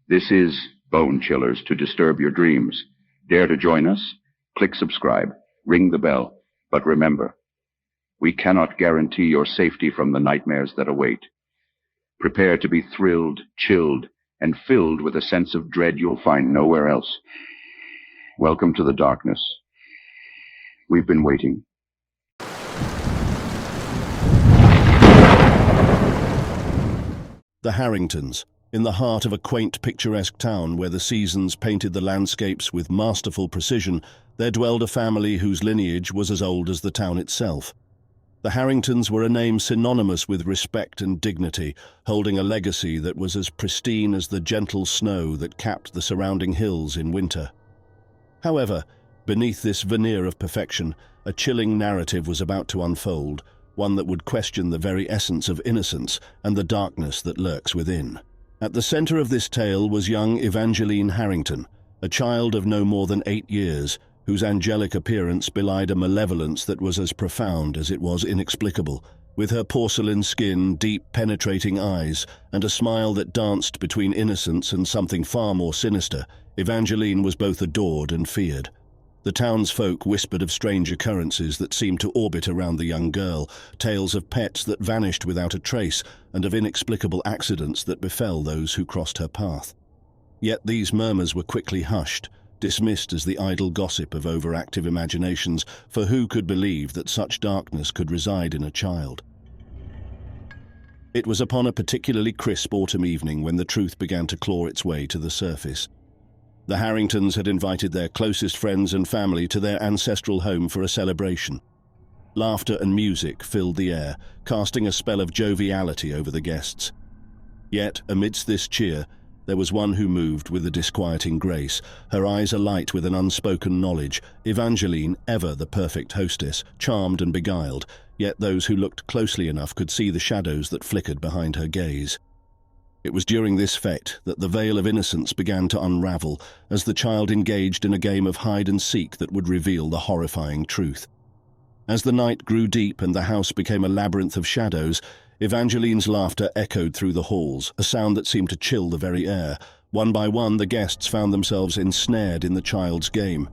This is Bone Chillers to disturb your dreams. Dare to join us? Click subscribe, ring the bell. But remember, we cannot guarantee your safety from the nightmares that await. Prepare to be thrilled, chilled, and filled with a sense of dread you'll find nowhere else. Welcome to the darkness. We've been waiting. The Harringtons, in the heart of a quaint, picturesque town where the seasons painted the landscapes with masterful precision, there dwelled a family whose lineage was as old as the town itself. The Harringtons were a name synonymous with respect and dignity, holding a legacy that was as pristine as the gentle snow that capped the surrounding hills in winter. However, beneath this veneer of perfection, a chilling narrative was about to unfold, one that would question the very essence of innocence and the darkness that lurks within. At the center of this tale was young Evelyn Harrington, a child of no more than 8 years, whose angelic appearance belied a malevolence that was as profound as it was inexplicable. With her porcelain skin, deep penetrating eyes, and a smile that danced between innocence and something far more sinister, Evelyn was both adored and feared. The townsfolk whispered of strange occurrences that seemed to orbit around the young girl, tales of pets that vanished without a trace, and of inexplicable accidents that befell those who crossed her path. Yet these murmurs were quickly hushed, dismissed as the idle gossip of overactive imaginations, for who could believe that such darkness could reside in a child? It was upon a particularly crisp autumn evening when the truth began to claw its way to the surface. The Harringtons had invited their closest friends and family to their ancestral home for a celebration. Laughter and music filled the air, casting a spell of joviality over the guests. Yet, amidst this cheer, there was one who moved with a disquieting grace, her eyes alight with an unspoken knowledge. Evelyn, ever the perfect hostess, charmed and beguiled, yet those who looked closely enough could see the shadows that flickered behind her gaze. It was during this fete that the veil of innocence began to unravel, as the child engaged in a game of hide-and-seek that would reveal the horrifying truth. As the night grew deep and the house became a labyrinth of shadows, Evelyn's laughter echoed through the halls, a sound that seemed to chill the very air. One by one, the guests found themselves ensnared in the child's game,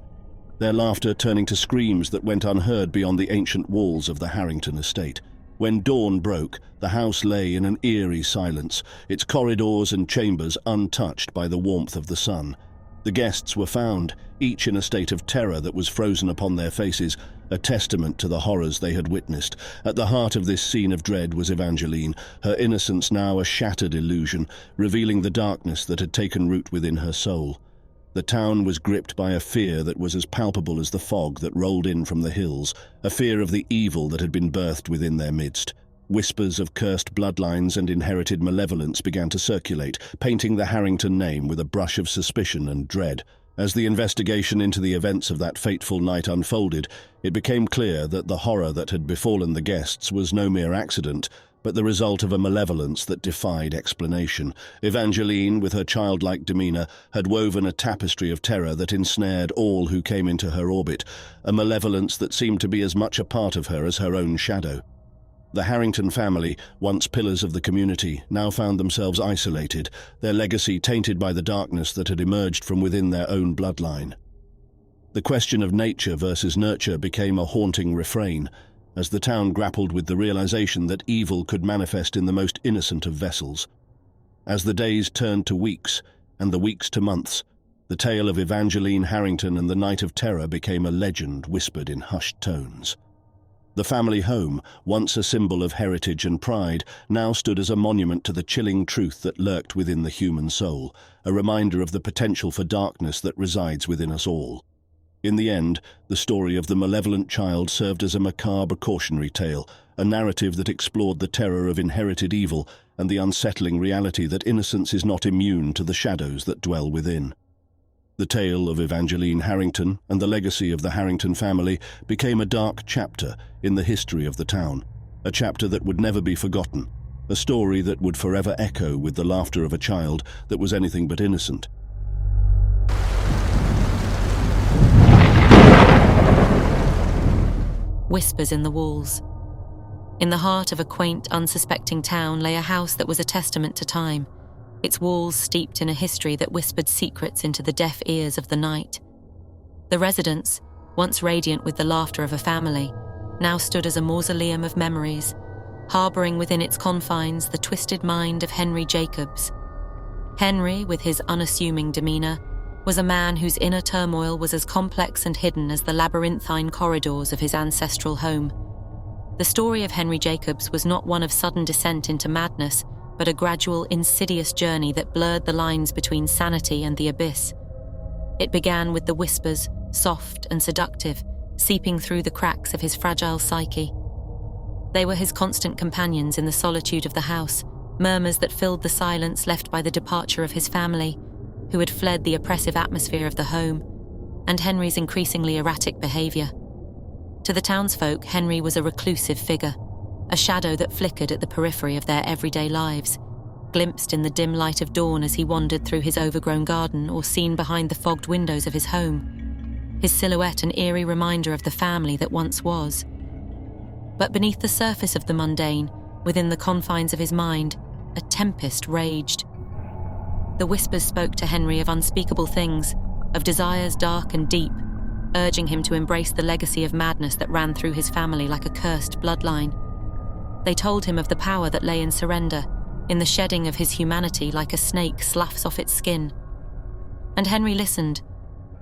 their laughter turning to screams that went unheard beyond the ancient walls of the Harrington estate. When dawn broke, the house lay in an eerie silence, its corridors and chambers untouched by the warmth of the sun. The guests were found, each in a state of terror that was frozen upon their faces, a testament to the horrors they had witnessed. At the heart of this scene of dread was Evelyn, her innocence now a shattered illusion, revealing the darkness that had taken root within her soul. The town was gripped by a fear that was as palpable as the fog that rolled in from the hills, a fear of the evil that had been birthed within their midst. Whispers of cursed bloodlines and inherited malevolence began to circulate, painting the Harrington name with a brush of suspicion and dread. As the investigation into the events of that fateful night unfolded, it became clear that the horror that had befallen the guests was no mere accident, but the result of a malevolence that defied explanation. Evelyn, with her childlike demeanor, had woven a tapestry of terror that ensnared all who came into her orbit, a malevolence that seemed to be as much a part of her as her own shadow. The Harrington family, once pillars of the community, now found themselves isolated, their legacy tainted by the darkness that had emerged from within their own bloodline. The question of nature versus nurture became a haunting refrain, as the town grappled with the realization that evil could manifest in the most innocent of vessels. As the days turned to weeks, and the weeks to months, the tale of Evelyn Harrington and the Night of Terror became a legend whispered in hushed tones. The family home, once a symbol of heritage and pride, now stood as a monument to the chilling truth that lurked within the human soul, a reminder of the potential for darkness that resides within us all. In the end, the story of the malevolent child served as a macabre cautionary tale, a narrative that explored the terror of inherited evil and the unsettling reality that innocence is not immune to the shadows that dwell within. The tale of Evelyn Harrington and the legacy of the Harrington family became a dark chapter in the history of the town, a chapter that would never be forgotten, a story that would forever echo with the laughter of a child that was anything but innocent. Whispers in the walls. In the heart of a quaint, unsuspecting town lay a house that was a testament to time. its walls steeped in a history that whispered secrets into the deaf ears of the night. The residence, once radiant with the laughter of a family, now stood as a mausoleum of memories, harbouring within its confines the twisted mind of Henry Jacobs. Henry, with his unassuming demeanour, was a man whose inner turmoil was as complex and hidden as the labyrinthine corridors of his ancestral home. The story of Henry Jacobs was not one of sudden descent into madness, but a gradual, insidious journey that blurred the lines between sanity and the abyss. It began with the whispers, soft and seductive, seeping through the cracks of his fragile psyche. They were his constant companions in the solitude of the house, murmurs that filled the silence left by the departure of his family, who had fled the oppressive atmosphere of the home, and Henry's increasingly erratic behaviour. To the townsfolk, Henry was a reclusive figure, a shadow that flickered at the periphery of their everyday lives, glimpsed in the dim light of dawn as he wandered through his overgrown garden or seen behind the fogged windows of his home, his silhouette an eerie reminder of the family that once was. But beneath the surface of the mundane, within the confines of his mind, a tempest raged. The whispers spoke to Henry of unspeakable things, of desires dark and deep, urging him to embrace the legacy of madness that ran through his family like a cursed bloodline. They told him of the power that lay in surrender, in the shedding of his humanity like a snake sloughs off its skin. And Henry listened,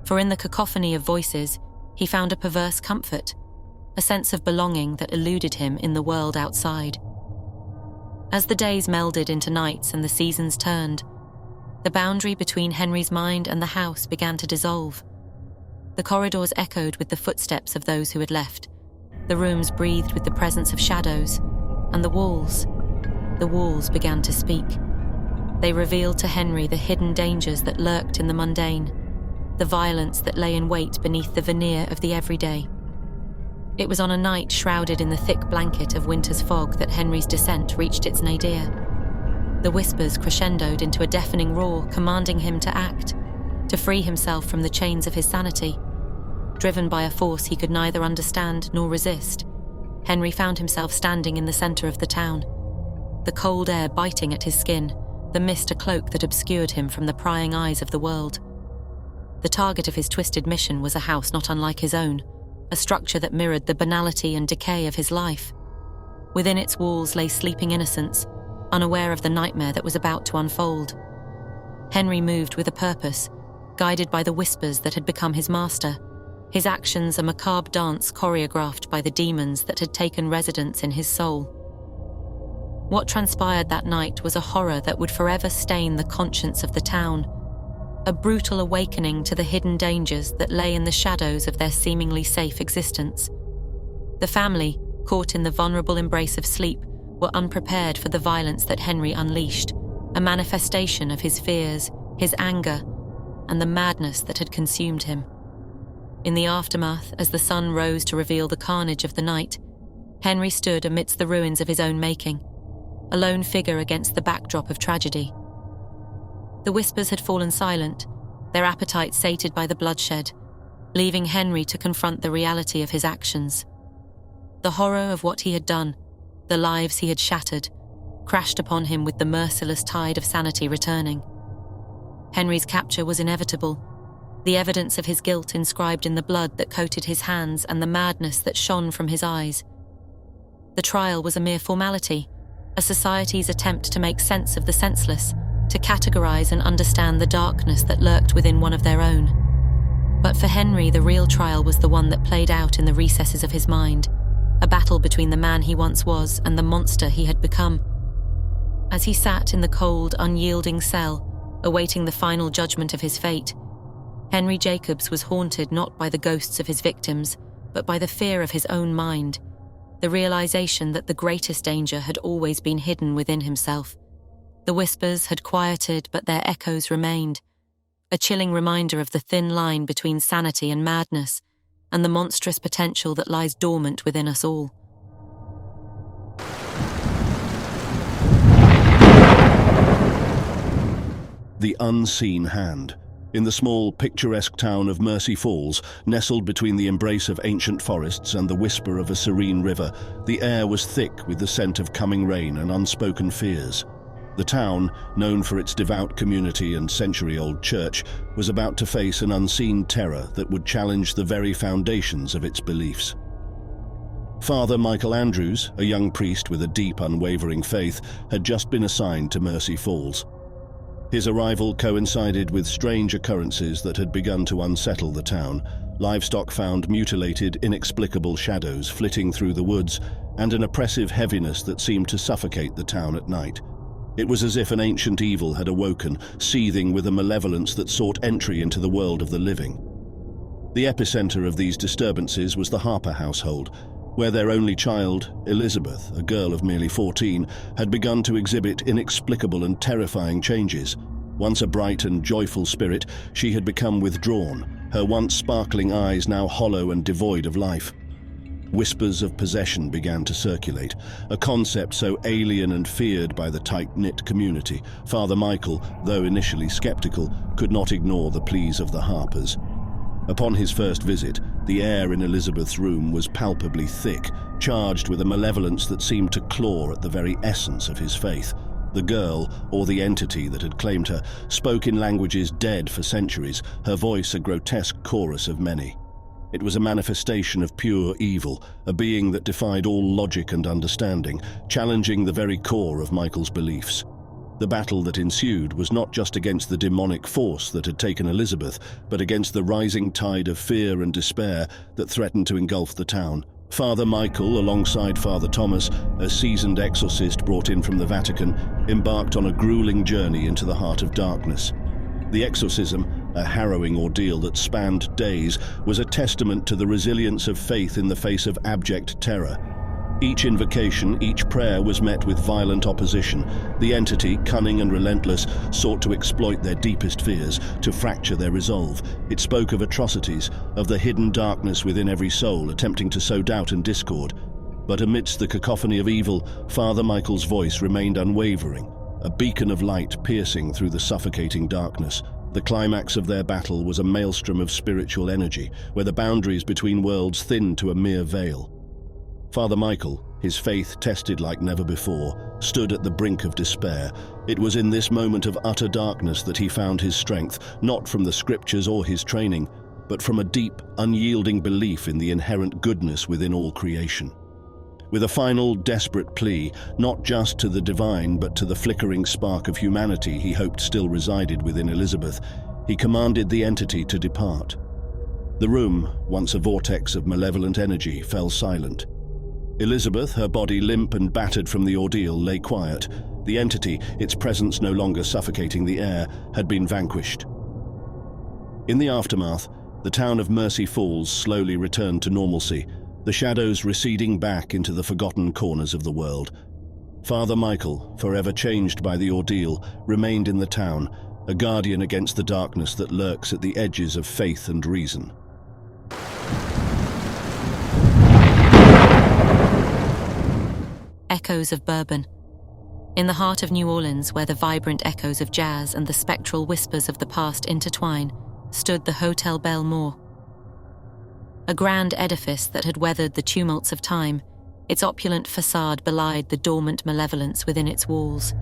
for in the cacophony of voices, he found a perverse comfort, a sense of belonging that eluded him in the world outside. As the days melded into nights and the seasons turned, the boundary between Henry's mind and the house began to dissolve. The corridors echoed with the footsteps of those who had left. The rooms breathed with the presence of shadows, and the walls began to speak. They revealed to Henry the hidden dangers that lurked in the mundane, the violence that lay in wait beneath the veneer of the everyday. It was on a night shrouded in the thick blanket of winter's fog that Henry's descent reached its nadir. The whispers crescendoed into a deafening roar, commanding him to act, to free himself from the chains of his sanity. Driven by a force he could neither understand nor resist, Henry found himself standing in the centre of the town, the cold air biting at his skin, the mist a cloak that obscured him from the prying eyes of the world. The target of his twisted mission was a house not unlike his own, a structure that mirrored the banality and decay of his life. Within its walls lay sleeping innocence, unaware of the nightmare that was about to unfold. Henry moved with a purpose, guided by the whispers that had become his master, his actions a macabre dance choreographed by the demons that had taken residence in his soul. What transpired that night was a horror that would forever stain the conscience of the town, a brutal awakening to the hidden dangers that lay in the shadows of their seemingly safe existence. The family, caught in the vulnerable embrace of sleep, were unprepared for the violence that Henry unleashed, a manifestation of his fears, his anger, and the madness that had consumed him. In the aftermath, as the sun rose to reveal the carnage of the night, Henry stood amidst the ruins of his own making, a lone figure against the backdrop of tragedy. The whispers had fallen silent, their appetite sated by the bloodshed, leaving Henry to confront the reality of his actions. The horror of what he had done, the lives he had shattered, crashed upon him with the merciless tide of sanity returning. Henry's capture was inevitable, the evidence of his guilt inscribed in the blood that coated his hands and the madness that shone from his eyes. The trial was a mere formality, a society's attempt to make sense of the senseless, to categorize and understand the darkness that lurked within one of their own. But for Henry, the real trial was the one that played out in the recesses of his mind, a battle between the man he once was and the monster he had become. As he sat in the cold, unyielding cell, awaiting the final judgment of his fate, Henry Jacobs was haunted not by the ghosts of his victims, but by the fear of his own mind, the realization that the greatest danger had always been hidden within himself. The whispers had quieted, but their echoes remained, a chilling reminder of the thin line between sanity and madness, and the monstrous potential that lies dormant within us all. The Unseen Hand. In the small, picturesque town of Mercy Falls, nestled between the embrace of ancient forests and the whisper of a serene river, the air was thick with the scent of coming rain and unspoken fears. The town, known for its devout community and century-old church, was about to face an unseen terror that would challenge the very foundations of its beliefs. Father Michael Andrews, a young priest with a deep, unwavering faith, had just been assigned to Mercy Falls. His arrival coincided with strange occurrences that had begun to unsettle the town. Livestock found mutilated, inexplicable shadows flitting through the woods, and an oppressive heaviness that seemed to suffocate the town at night. It was as if an ancient evil had awoken, seething with a malevolence that sought entry into the world of the living. The epicenter of these disturbances was the Harper household, where their only child, Elizabeth, a girl of merely 14, had begun to exhibit inexplicable and terrifying changes. Once a bright and joyful spirit, she had become withdrawn, her once sparkling eyes now hollow and devoid of life. Whispers of possession began to circulate, a concept so alien and feared by the tight-knit community. Father Michael, though initially skeptical, could not ignore the pleas of the Harpers. Upon his first visit, the air in Elizabeth's room was palpably thick, charged with a malevolence that seemed to claw at the very essence of his faith. The girl, or the entity that had claimed her, spoke in languages dead for centuries, her voice a grotesque chorus of many. It was a manifestation of pure evil, a being that defied all logic and understanding, challenging the very core of Michael's beliefs. The battle that ensued was not just against the demonic force that had taken Elizabeth, but against the rising tide of fear and despair that threatened to engulf the town. Father Michael, alongside Father Thomas, a seasoned exorcist brought in from the Vatican, embarked on a grueling journey into the heart of darkness. The exorcism, a harrowing ordeal that spanned days, was a testament to the resilience of faith in the face of abject terror. Each invocation, each prayer was met with violent opposition. The entity, cunning and relentless, sought to exploit their deepest fears, to fracture their resolve. It spoke of atrocities, of the hidden darkness within every soul, attempting to sow doubt and discord. But amidst the cacophony of evil, Father Michael's voice remained unwavering, a beacon of light piercing through the suffocating darkness. The climax of their battle was a maelstrom of spiritual energy, where the boundaries between worlds thinned to a mere veil. Father Michael, his faith tested like never before, stood at the brink of despair. It was in this moment of utter darkness that he found his strength, not from the scriptures or his training, but from a deep, unyielding belief in the inherent goodness within all creation. With a final, desperate plea, not just to the divine but to the flickering spark of humanity he hoped still resided within Elizabeth, he commanded the entity to depart. The room, once a vortex of malevolent energy, fell silent. Elizabeth, her body limp and battered from the ordeal, lay quiet. The entity, its presence no longer suffocating the air, had been vanquished. In the aftermath, the town of Mercy Falls slowly returned to normalcy, the shadows receding back into the forgotten corners of the world. Father Michael, forever changed by the ordeal, remained in the town, a guardian against the darkness that lurks at the edges of faith and reason. Echoes of Bourbon. In the heart of New Orleans, where the vibrant echoes of jazz and the spectral whispers of the past intertwine, stood the Hotel Belmore. A grand edifice that had weathered the tumults of time, its opulent facade belied the dormant malevolence within its walls.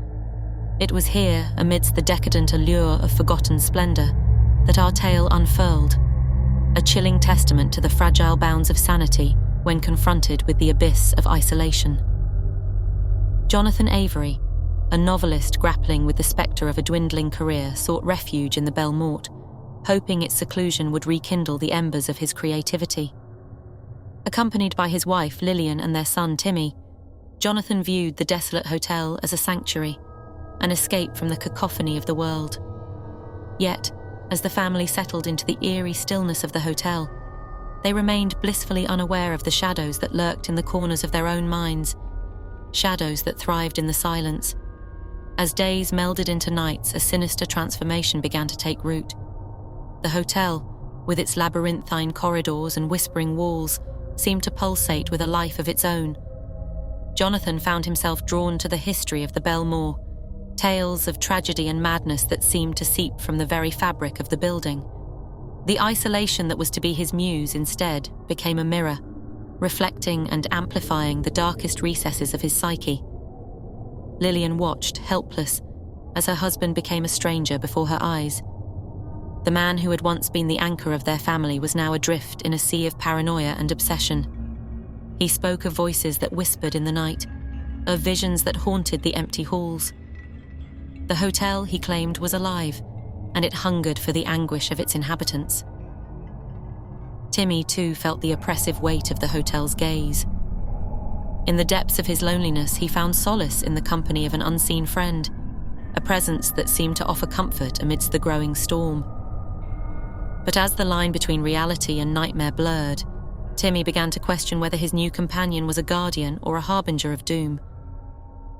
It was here, amidst the decadent allure of forgotten splendor, that our tale unfurled, a chilling testament to the fragile bounds of sanity when confronted with the abyss of isolation. Jonathan Avery, a novelist grappling with the spectre of a dwindling career, sought refuge in the Belmore, hoping its seclusion would rekindle the embers of his creativity. Accompanied by his wife Lillian and their son Timmy, Jonathan viewed the desolate hotel as a sanctuary, an escape from the cacophony of the world. Yet, as the family settled into the eerie stillness of the hotel, they remained blissfully unaware of the shadows that lurked in the corners of their own minds, shadows that thrived in the silence. As days melded into nights, a sinister transformation began to take root. The hotel, with its labyrinthine corridors and whispering walls, seemed to pulsate with a life of its own. Jonathan found himself drawn to the history of the Belmore, tales of tragedy and madness that seemed to seep from the very fabric of the building. The isolation that was to be his muse, instead, became a mirror, reflecting and amplifying the darkest recesses of his psyche. Lillian watched, helpless, as her husband became a stranger before her eyes. The man who had once been the anchor of their family was now adrift in a sea of paranoia and obsession. He spoke of voices that whispered in the night, of visions that haunted the empty halls. The hotel, he claimed, was alive, and it hungered for the anguish of its inhabitants. Timmy, too, felt the oppressive weight of the hotel's gaze. In the depths of his loneliness, he found solace in the company of an unseen friend, a presence that seemed to offer comfort amidst the growing storm. But as the line between reality and nightmare blurred, Timmy began to question whether his new companion was a guardian or a harbinger of doom.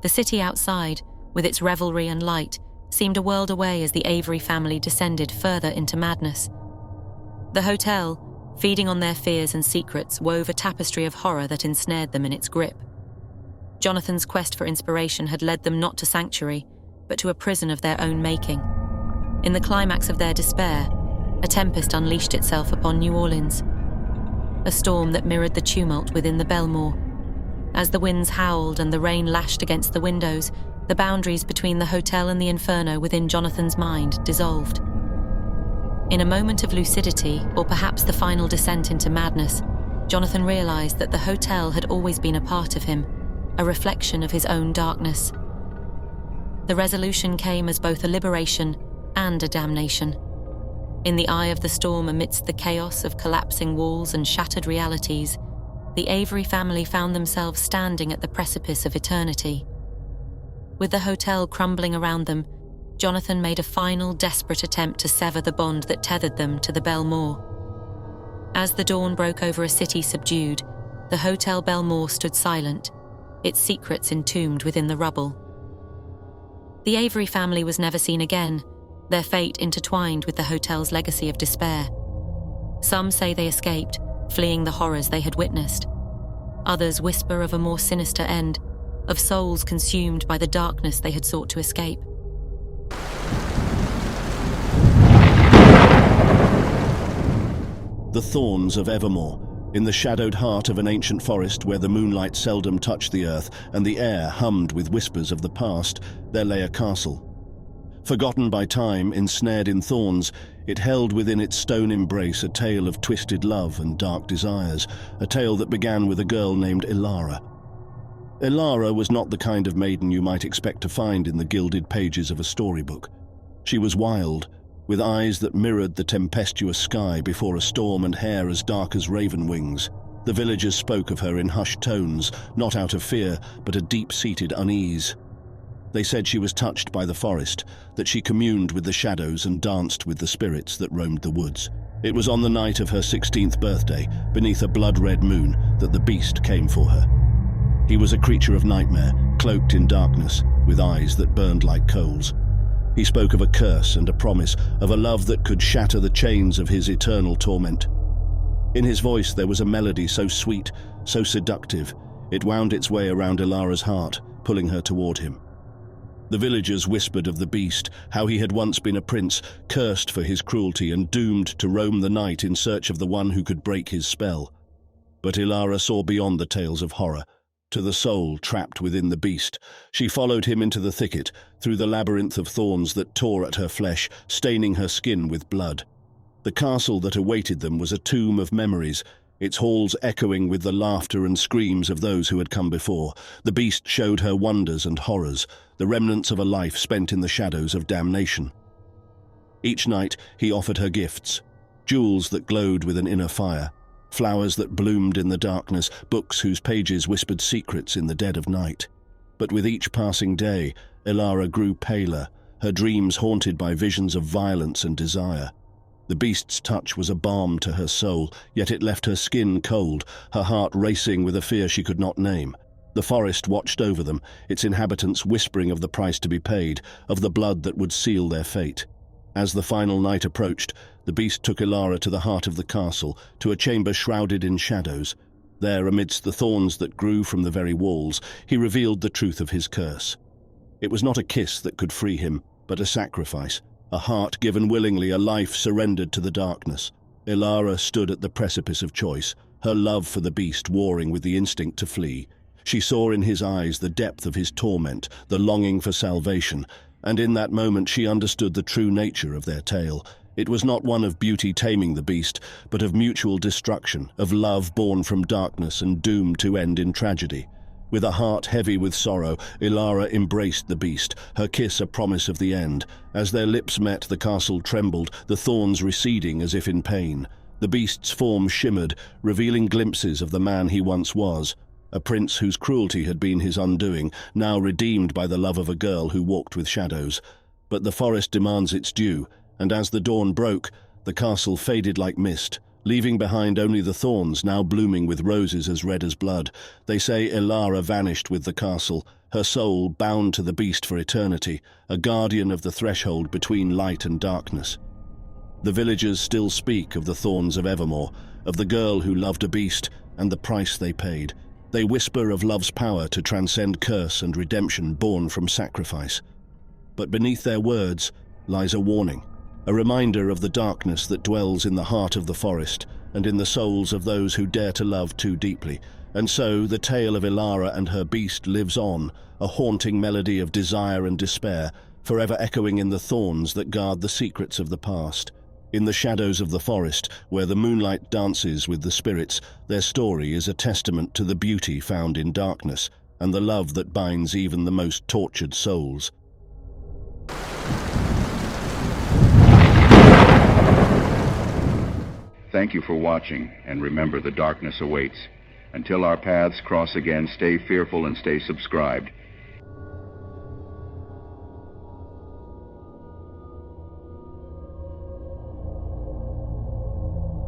The city outside, with its revelry and light, seemed a world away as the Avery family descended further into madness. The hotel, feeding on their fears and secrets, wove a tapestry of horror that ensnared them in its grip. Jonathan's quest for inspiration had led them not to sanctuary, but to a prison of their own making. In the climax of their despair, a tempest unleashed itself upon New Orleans, a storm that mirrored the tumult within the Belmore. As the winds howled and the rain lashed against the windows, the boundaries between the hotel and the inferno within Jonathan's mind dissolved. In a moment of lucidity, or perhaps the final descent into madness, Jonathan realized that the hotel had always been a part of him, a reflection of his own darkness. The resolution came as both a liberation and a damnation. In the eye of the storm, amidst the chaos of collapsing walls and shattered realities, the Avery family found themselves standing at the precipice of eternity. With the hotel crumbling around them, Jonathan made a final, desperate attempt to sever the bond that tethered them to the Belmore. As the dawn broke over a city subdued, the Hotel Belmore stood silent, its secrets entombed within the rubble. The Avery family was never seen again, their fate intertwined with the hotel's legacy of despair. Some say they escaped, fleeing the horrors they had witnessed. Others whisper of a more sinister end, of souls consumed by the darkness they had sought to escape. The thorns of Evermore. In the shadowed heart of an ancient forest where the moonlight seldom touched the earth and the air hummed with whispers of the past, there lay a castle. Forgotten by time, ensnared in thorns, it held within its stone embrace a tale of twisted love and dark desires, a tale that began with a girl named Elara. Elara was not the kind of maiden you might expect to find in the gilded pages of a storybook. She was wild, with eyes that mirrored the tempestuous sky before a storm and hair as dark as raven wings. The villagers spoke of her in hushed tones, not out of fear, but a deep-seated unease. They said she was touched by the forest, that she communed with the shadows and danced with the spirits that roamed the woods. It was on the night of her 16th birthday, beneath a blood-red moon, that the beast came for her. He was a creature of nightmare, cloaked in darkness, with eyes that burned like coals. He spoke of a curse and a promise, of a love that could shatter the chains of his eternal torment. In his voice there was a melody so sweet, so seductive, it wound its way around Elara's heart, pulling her toward him. The villagers whispered of the beast, how he had once been a prince, cursed for his cruelty and doomed to roam the night in search of the one who could break his spell. But Elara saw beyond the tales of horror. To the soul trapped within the beast, she followed him into the thicket, through the labyrinth of thorns that tore at her flesh, staining her skin with blood. The castle that awaited them was a tomb of memories, its halls echoing with the laughter and screams of those who had come before. The beast showed her wonders and horrors, the remnants of a life spent in the shadows of damnation. Each night he offered her gifts, jewels that glowed with an inner fire, flowers that bloomed in the darkness, books whose pages whispered secrets in the dead of night. But with each passing day, Elara grew paler, her dreams haunted by visions of violence and desire. The beast's touch was a balm to her soul, yet it left her skin cold, her heart racing with a fear she could not name. The forest watched over them, its inhabitants whispering of the price to be paid, of the blood that would seal their fate. As the final night approached, the beast took Elara to the heart of the castle, to a chamber shrouded in shadows. There, amidst the thorns that grew from the very walls, he revealed the truth of his curse. It was not a kiss that could free him, but a sacrifice, a heart given willingly, a life surrendered to the darkness. Elara stood at the precipice of choice, her love for the beast warring with the instinct to flee. She saw in his eyes the depth of his torment, the longing for salvation, and in that moment she understood the true nature of their tale. It was not one of beauty taming the beast, but of mutual destruction, of love born from darkness and doomed to end in tragedy. With a heart heavy with sorrow, Ilara embraced the beast, her kiss a promise of the end. As their lips met, the castle trembled, the thorns receding as if in pain. The beast's form shimmered, revealing glimpses of the man he once was, a prince whose cruelty had been his undoing, now redeemed by the love of a girl who walked with shadows. But the forest demands its due, and as the dawn broke, the castle faded like mist, leaving behind only the thorns now blooming with roses as red as blood. They say Ilara vanished with the castle, her soul bound to the beast for eternity, a guardian of the threshold between light and darkness. The villagers still speak of the thorns of Evermore, of the girl who loved a beast and the price they paid. They whisper of love's power to transcend curse and redemption born from sacrifice. But beneath their words lies a warning, a reminder of the darkness that dwells in the heart of the forest and in the souls of those who dare to love too deeply. And so the tale of Ilara and her beast lives on, a haunting melody of desire and despair, forever echoing in the thorns that guard the secrets of the past. In the shadows of the forest, where the moonlight dances with the spirits, their story is a testament to the beauty found in darkness and the love that binds even the most tortured souls. Thank you for watching, and remember, the darkness awaits. Until our paths cross again, stay fearful and stay subscribed.